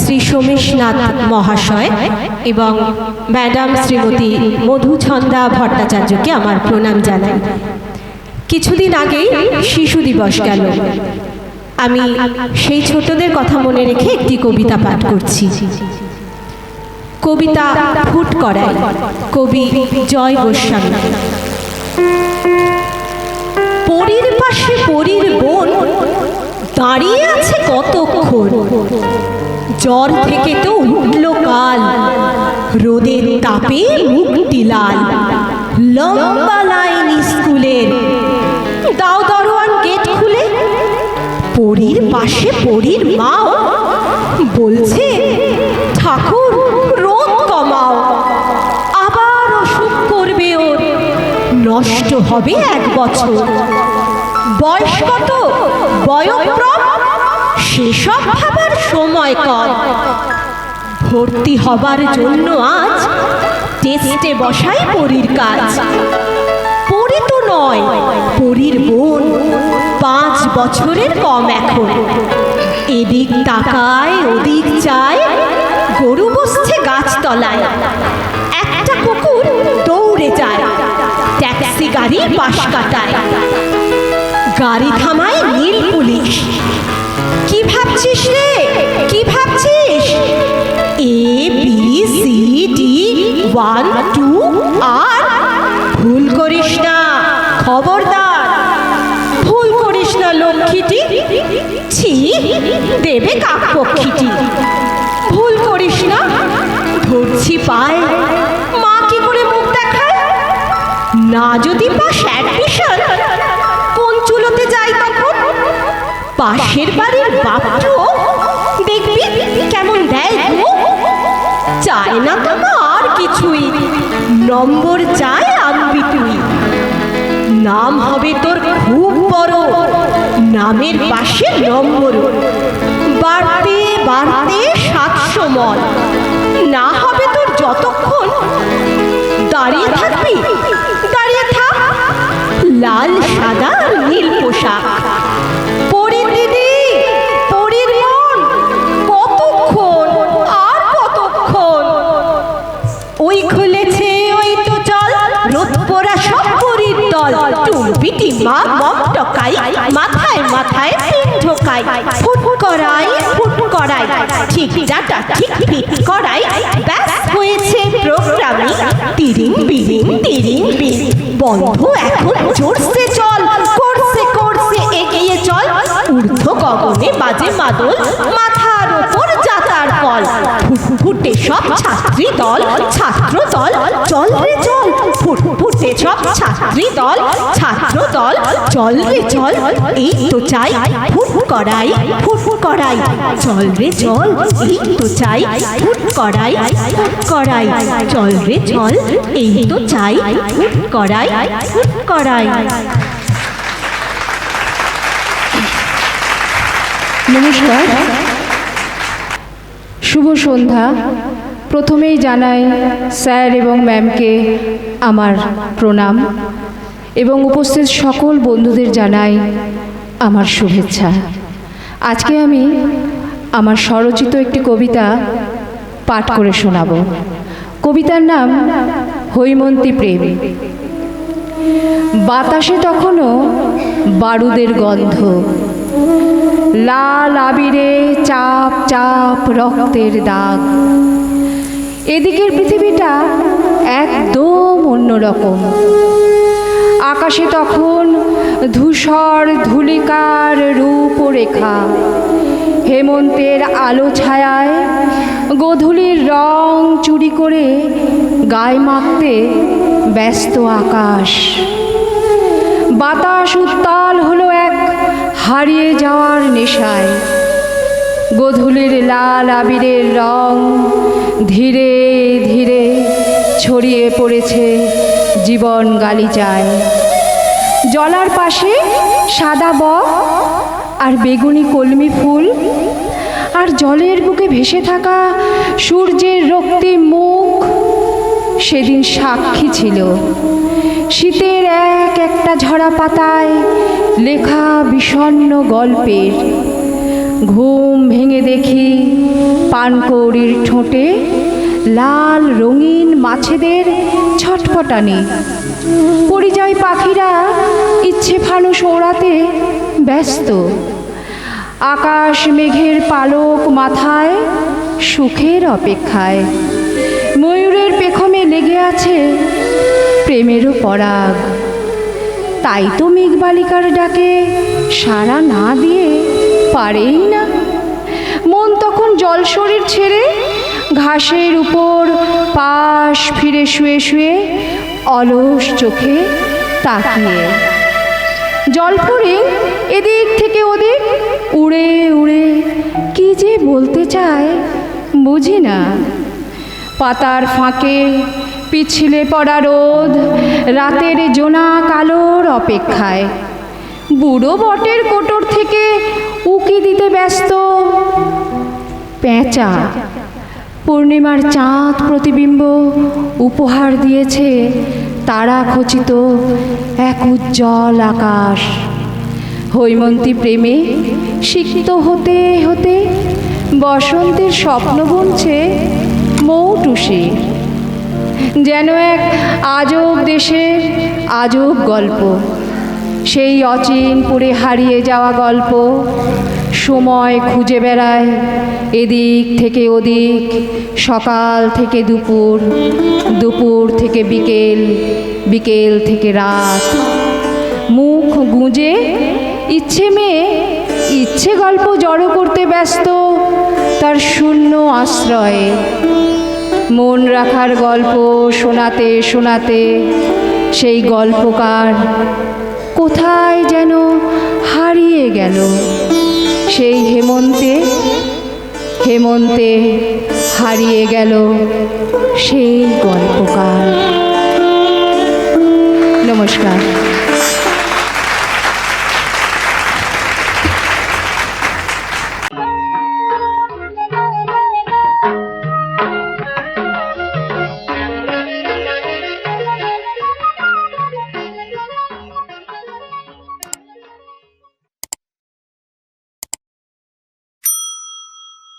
শ্রী সোমেশনাথ মহাশয় এবং ম্যাডাম শ্রীমতী মধুছন্দা ভট্টাচার্যকে আমার প্রণাম জানাই। কিছুদিন আগেই শিশু দিবস গেল। আমি সেই ছোটদের কথা মনে রেখে একটি কবিতা পাঠ করছি। কবিতা ফুট করাই, কবি জয় গোস্বামী। পরীর পাশে পরীর বোন দাঁড়িয়ে আছে কতক্ষণ, জ্বর থেকে তো উঠল কাল, রোদের তাপে মুখটি লাল। লম্বা লাইন স্কুলের, দাও দরওয়ান গেট খুলে। পরীর পাশে পরীর মাও বলছে, ঠাকুর রোদ কমাও, আবার অসুখ করবে ওর, নষ্ট হবে 1 বছর। বয়স কত, বয়ঃক্রম, সেসব ভাবার সময় কম। ভর্তি হবার জন্য আজ টেস্টে বসাই পরীর কাজ। পরী তো নয়, পরীর বোন, 5 বছরের কম এখন। এদিক তাকায় ওদিক চায়, গরু বসছে গাছতলায়। একটা কুকুর দৌড়ে যায়, ট্যাক্সি গাড়ি পাশ কাটায়। গাড়ি থামায় নীল পুলিশ। কি ভাবছিস রে, কি ভাবছিস? ABCD 1 2 আর ভুল করিস না, খবরদার। ভুল করিস না লক্ষ্মীটি, ছি দেবে কাকপক্ষীটি। ভুল করিস না, ধরছি পায়, মা কি করে মুখ দেখায়? না যদি পাস অ্যাডমিশন, কোন চুলোতে যাই তখন? পাশের বাড়ির বাপটু দেখবি কেমন দেয় গো। চায় না তো আর কিছুই, নম্বর চায় আনবি তুই। নাম হবে তোর খুব বড়, নামের পাশে নম্বর। বাড়তে বাড়তে 700 মন, না হবে তোর যতক্ষণ। দাঁড়িয়ে থাকবি, দাঁড়িয়ে থাক, লাল সাদা নীল পোশাক। পরীর দিদি, পরীর মন, কতক্ষণ আর কতক্ষণ? ওই খুলেছে ওই তো চল, রোদ পোড়া সব পরীর দল। টুলপিটি মা মম টকাই, মাথায় মাথায় পিন ঢোকাই। ফুট করাই, ফুট করাই, ঠিক ডাটা ঠিক ফিট করাই। ব্যাস হয়েছে প্রোগ্রামিং, তিরিং বিরিং তিরিং বিরিং। বন্ধ এখন জোরসে চল, করছে করছে এগিয়ে চল। ঊর্ধ্ব গগনে বাজে মাদল, মাথার ওপর যাতার কল। ফুটফুটে সব ছাত্রী দল, ছাত্র দল, চল রে চল। ফুটফুটে সব ছাত্রী দল, ছাত্র দল, চল রে চল। এই তো চাই ফুট করাই, ফুট করাই, চল রে চল। এই তো চাই ফুট করাই, ফুট করাই, চল রে চল। এই তো চাই ফুট করাই, ফুট করাই। নমস্কার, শুভ সন্ধ্যা। প্রথমেই জানাই স্যার এবং ম্যামকে আমার প্রণাম এবং উপস্থিত সকল বন্ধুদের জানাই আমার শুভেচ্ছা। আজকে আমি আমার স্বরচিত একটি কবিতা পাঠ করে শোনাব। কবিতার নাম হৈমন্তী প্রেম। বাতাসে তখনও বারুদের গন্ধ, লাল আবিরে চাপ চাপ রক্তের দাগ। এদিকের পৃথিবীটা একদম অন্যরকম। আকাশে তখন ধূসর ধূলিকার রূপরেখা। হেমন্তের আলো ছায়ায় গোধূলির রং চুরি করে গায়ে মাখতে ব্যস্ত আকাশ। বাতাস উত্তাল হলো এক হারিয়ে যাওয়ার নেশায়। গোধূলির লাল আবিরের রং ধীরে ধীরে ছড়িয়ে পড়েছে জীবন গালিচায়। জলার পাশে সাদা বক আর বেগুনি কলমি ফুল, আর জলের বুকে ভেসে থাকা সূর্যের রক্তিম মুখ সেদিন সাক্ষী ছিল শীতের এক একটা ঝরা পাতায় লেখা বিষণ্ণ গল্পের। ঘুম ভেঙে দেখি পানকৌড়ির ঠোঁটে লাল রঙিন মাছেদের ছটফটানি। পরিযায়ী পাখিরা ইচ্ছে ফানুস ওড়াতে ব্যস্ত। আকাশ মেঘের পালক মাথায় সুখের অপেক্ষায়। ময়ূরের পেখমে লেগে আছে প্রেমেরও পরাগ। তাই তো মেঘবালিকার ডাকে সাড়া না দিয়ে পারেই না। মন তখন জল শরীর ছেড়ে ঘাসের উপর পাশ ফিরে শুয়ে শুয়ে অলস চোখে তাকিয়ে। জলফড়িং এদিক থেকে ওদিক উড়ে উড়ে কি যে বলতে চায় বুঝি না। পাতার ফাঁকে পিছলে পড়া রোদ রাতের জোনাক আলোর অপেক্ষায়। বুড়ো বটের কোটর থেকে উকি দিতে ব্যস্ত পেঁচা। পূর্ণিমার চাঁদ প্রতিবিম্ব উপহার দিয়েছে তারা খচিত এক উজ্জ্বল আকাশ। হৈমন্তী প্রেমে সিক্ত হতে হতে বসন্তের স্বপ্ন বুনছে মৌটুসি। যেন এক আজব দেশের আজব গল্প, সেই অচিনপুরে হারিয়ে যাওয়া গল্প। সময় খুঁজে বেড়ায় এদিক থেকে ওদিক, সকাল থেকে দুপুর, দুপুর থেকে বিকেল, বিকেল থেকে রাত। মুখ গুঁজে ইচ্ছে মেয়ে ইচ্ছে গল্প জড়ো করতে ব্যস্ত তার শূন্য আশ্রয়ে। মন রাখার গল্প শোনাতে শোনাতে সেই গল্পকার কোথায় যেন হারিয়ে গেল। সেই হেমন্তে হেমন্তে হারিয়ে গেল সেই গল্পকার। নমস্কার।